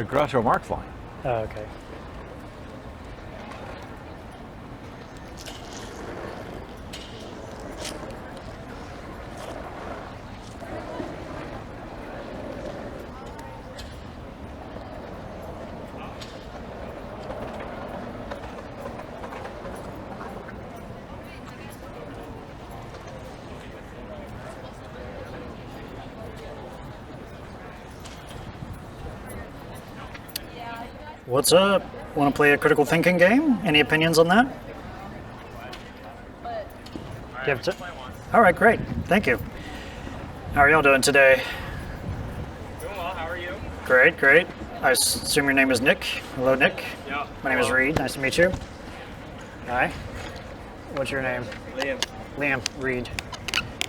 a Groucho Marx line. Oh, okay. What's up? Want to play a critical thinking game? Any opinions on that? All right, great. Thank you. How are y'all doing today? Doing well, how are you? Great, great. I assume your name is Nick. Hello, Nick. Yeah. My name is Reed. Nice to meet you. Hi. What's your name? Liam. Liam. Reed.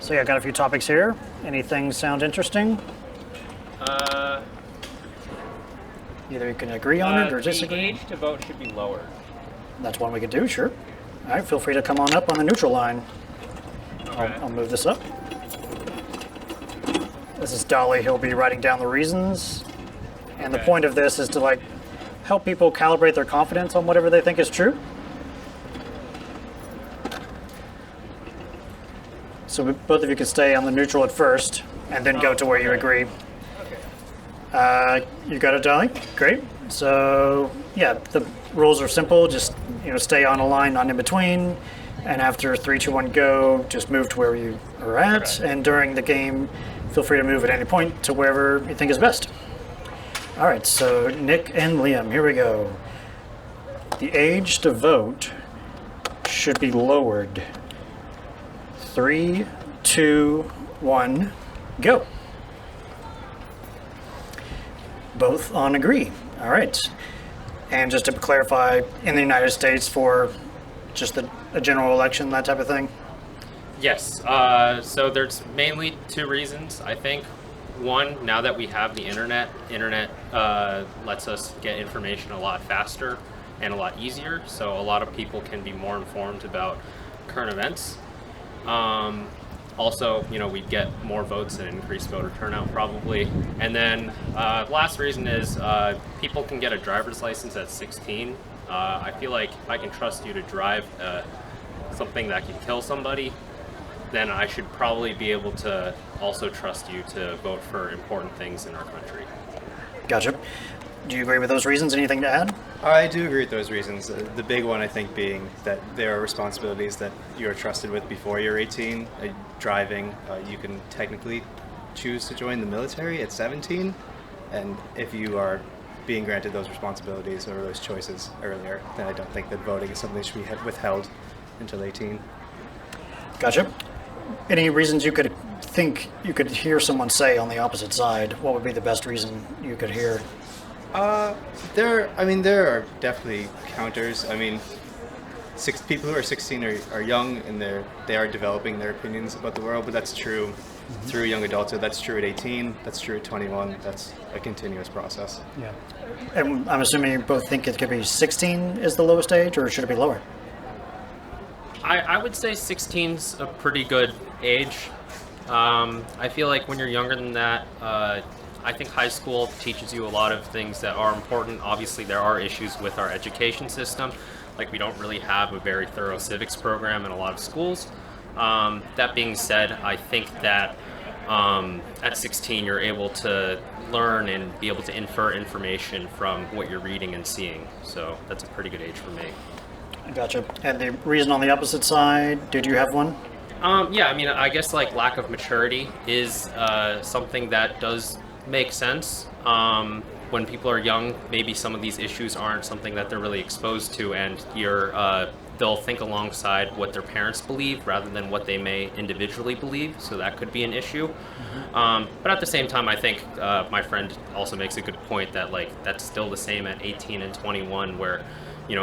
So yeah, I got a few topics here. Anything sound interesting? Either you can agree on it or disagree. The age to vote should be lowered. That's one we could do, sure. All right, feel free to come on up on the neutral line. Okay. I'll move this up. This is Dolly. He'll be writing down the reasons. And the point of this is to help people calibrate their confidence on whatever they think is true. So both of you can stay on the neutral at first and then go to where you agree. You got it, Dolly? Great. So yeah, the rules are simple. Just stay on a line, not in between. And after 3, 2, 1, go, just move to where you are at. Okay. And during the game, feel free to move at any point to wherever you think is best. All right, so Nick and Liam, here we go. The age to vote should be lowered. 3, 2, 1, go. Both on agree. All right. And just to clarify, in the United States for just a general election, that type of thing? Yes. So there's mainly two reasons, I think. One, now that we have the internet lets us get information a lot faster and a lot easier. So a lot of people can be more informed about current events. Also, we'd get more votes and increased voter turnout probably. And then last reason is people can get a driver's license at 16. I feel like if I can trust you to drive something that can kill somebody, then I should probably be able to also trust you to vote for important things in our country. Gotcha. Do you agree with those reasons? Anything to add? I do agree with those reasons. The big one, I think, being that there are responsibilities that you're trusted with before you're 18. Driving, you can technically choose to join the military at 17. And if you are being granted those responsibilities or those choices earlier, then I don't think that voting is something that should be withheld until 18. Gotcha. Any reasons you could think you could hear someone say on the opposite side? What would be the best reason you could hear? There are definitely counters. People who are 16 are young and they are developing their opinions about the world, but that's true through young adulthood. That's true at 18. That's true at 21. That's a continuous process. Yeah. And I'm assuming you both think it could be 16 is the lowest age, or should it be lower? I would say 16's a pretty good age. I feel like when you're younger than that, I think high school teaches you a lot of things that are important. Obviously, there are issues with our education system. Like, we don't really have a very thorough civics program in a lot of schools. That being said, I think that at 16, you're able to learn and be able to infer information from what you're reading and seeing. So that's a pretty good age for me. Gotcha. And the reason on the opposite side, did you have one? I guess lack of maturity is something that does make sense. When people are young, maybe some of these issues aren't something that they're really exposed to, and they'll think alongside what their parents believe rather than what they may individually believe, so that could be an issue. But at the same time, I think my friend also makes a good point that that's still the same at 18 and 21, where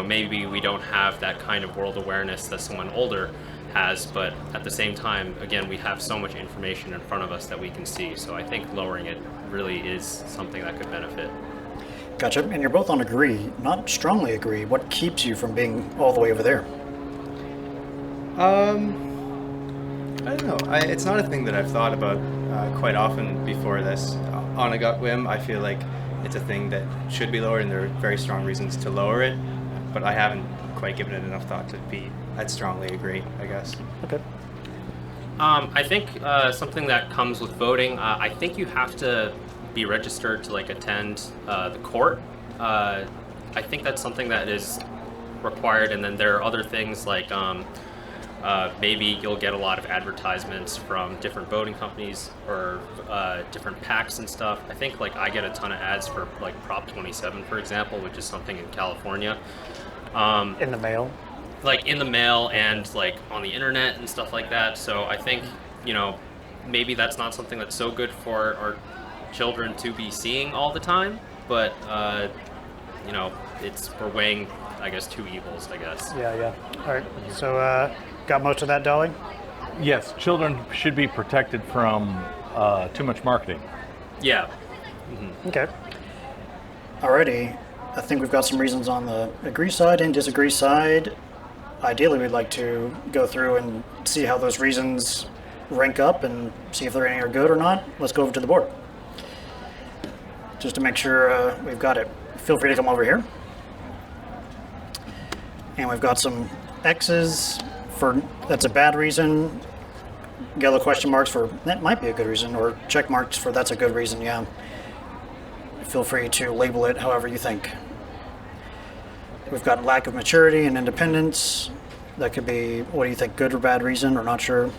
maybe we don't have that kind of world awareness that someone older has, but at the same time, again, we have so much information in front of us that we can see. So I think lowering it really is something that could benefit. Gotcha. And you're both on agree, not strongly agree. What keeps you from being all the way over there? I don't know. It's not a thing that I've thought about quite often before this. On a gut whim, I feel like it's a thing that should be lowered, and there are very strong reasons to lower it. But I haven't quite given it enough thought to be. I'd strongly agree, I guess. Okay. I think something that comes with voting, I think you have to be registered to like attend the court. I think that's something that is required, and then there are other things like maybe you'll get a lot of advertisements from different voting companies or different PACs and stuff. I think like I get a ton of ads for like Prop 27, for example, which is something in California. In the mail. Like in the mail and like on the internet and stuff like that. So I think, you know, maybe that's not something that's so good for our children to be seeing all the time, but you know, we're weighing, I guess, two evils, I guess. Yeah. All right. So, got most of that, Dolly? Yes, children should be protected from too much marketing. Yeah. Okay. Alrighty. I think we've got some reasons on the agree side and disagree side. Ideally, we'd like to go through and see how those reasons rank up and see if any are good or not. Let's go over to the board. Just to make sure we've got it. Feel free to come over here. And we've got some X's for that's a bad reason. Yellow question marks for that might be a good reason, or check marks for that's a good reason, yeah. Feel free to label it however you think. We've got lack of maturity and independence. That could be, what do you think, good or bad reason, or not sure?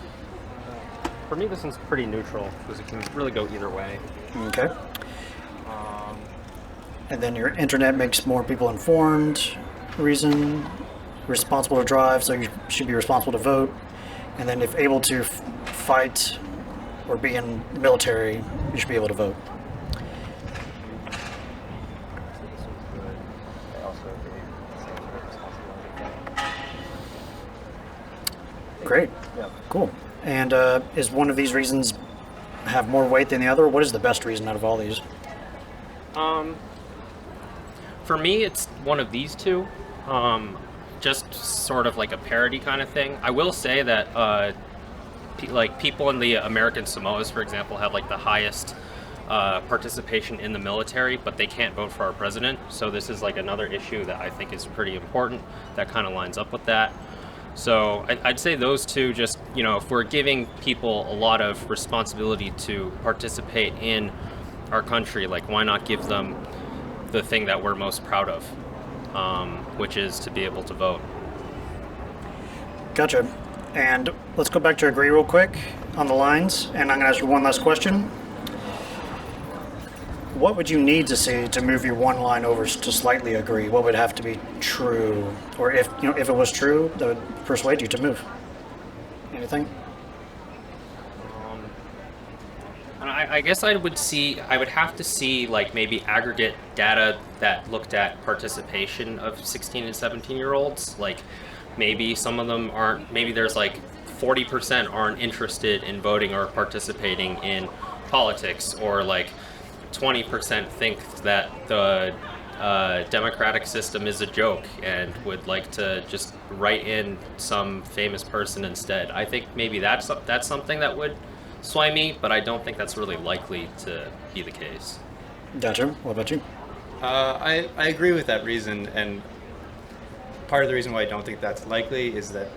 For me, this one's pretty neutral because it can really go either way. Okay. And then your internet makes more people informed. Reason, responsible to drive, so you should be responsible to vote. And then if able to fight or be in the military, you should be able to vote. Great. Yeah. Cool. And is one of these reasons have more weight than the other? What is the best reason out of all these? For me, it's one of these two. Just sort of like a parody kind of thing. I will say that like people in the American Samoas, for example, have like the highest participation in the military, but they can't vote for our president. So this is like another issue that I think is pretty important that kind of lines up with that. So I'd say those two, just, you know, if we're giving people a lot of responsibility to participate in our country, like why not give them the thing that we're most proud of, which is to be able to vote. Gotcha. And let's go back to agree real quick on the lines, and I'm going to ask you one last question. What would you need to see to move your one line over to slightly agree? What would have to be true? Or if it was true, that would persuade you to move? Anything? And I guess I would have to see like maybe aggregate data that looked at participation of 16 and 17-year-olds. Like maybe some of them aren't, maybe there's like 40% aren't interested in voting or participating in politics, or like 20% think that the democratic system is a joke and would like to just write in some famous person instead. I think maybe that's something that would sway me, but I don't think that's really likely to be the case. Gotcha. What about you? I agree with that reason, and part of the reason why I don't think that's likely is that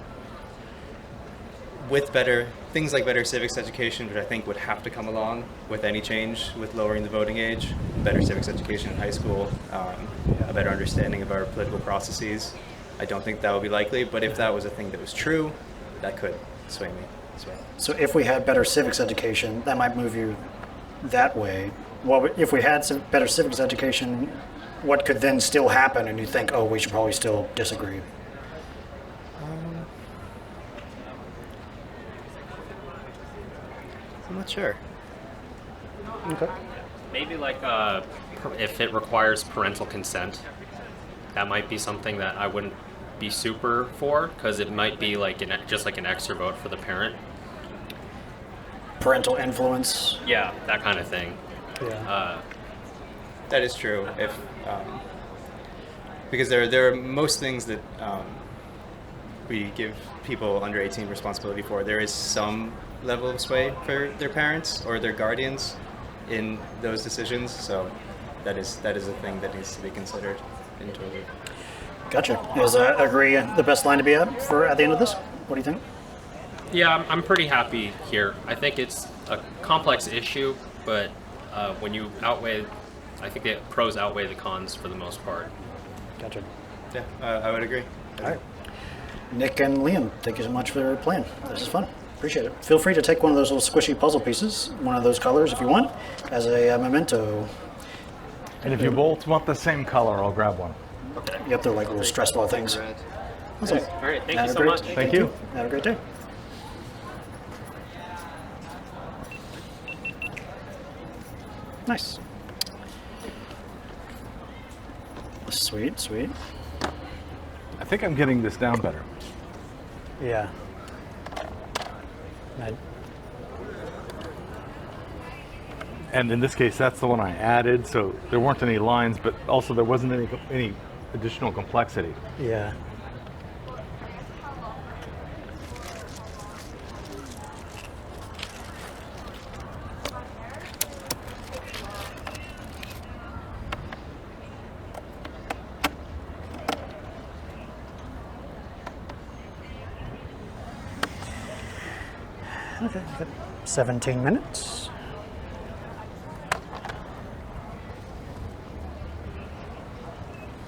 with things like better civics education, which I think would have to come along with any change with lowering the voting age, better civics education in high school, a better understanding of our political processes, I don't think that would be likely, but if that was a thing that was true, that could sway me as well. So if we had better civics education, that might move you that way. If we had some better civics education, what could then still happen and you think, oh, we should probably still disagree? I'm not sure. Okay. Maybe like if it requires parental consent, that might be something that I wouldn't be super for, because it might be like just like an extra vote for the parent. Parental influence. Yeah, that kind of thing. Yeah. That is true. If because there are most things that we give people under 18 responsibility for. There is some level of sway for their parents or their guardians in those decisions. So that is a thing that needs to be considered into it. Gotcha. Is agree the best line to be at the end of this? What do you think? Yeah, I'm pretty happy here. I think it's a complex issue, but when you outweigh, I think the pros outweigh the cons for the most part. Gotcha. Yeah, I would agree. All right. Nick and Liam, thank you so much for playing. This is fun. Appreciate it. Feel free to take one of those little squishy puzzle pieces, one of those colors if you want, as a memento. And if you both want the same color, I'll grab one. Okay. Yep, they're like little stress ball things. Awesome. All right. Thank Have you a so great- much. Thank you. Have a great day. Nice. Sweet, sweet. I think I'm getting this down better. Yeah. And in this case, that's the one I added, so there weren't any lines, but also there wasn't any additional complexity. Yeah. Okay, good. 17 minutes.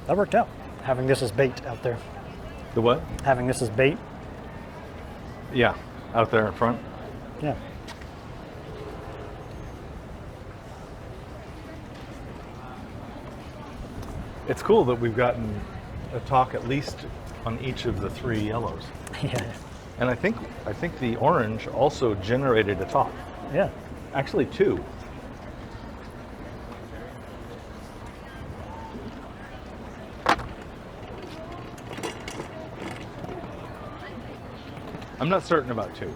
That worked out, having this as bait out there. The what? Having this as bait. Yeah, out there in front. Yeah. It's cool that we've gotten a talk at least on each of the three yellows. Yeah. And I think the orange also generated a talk. Yeah. Actually, two. I'm not certain about two.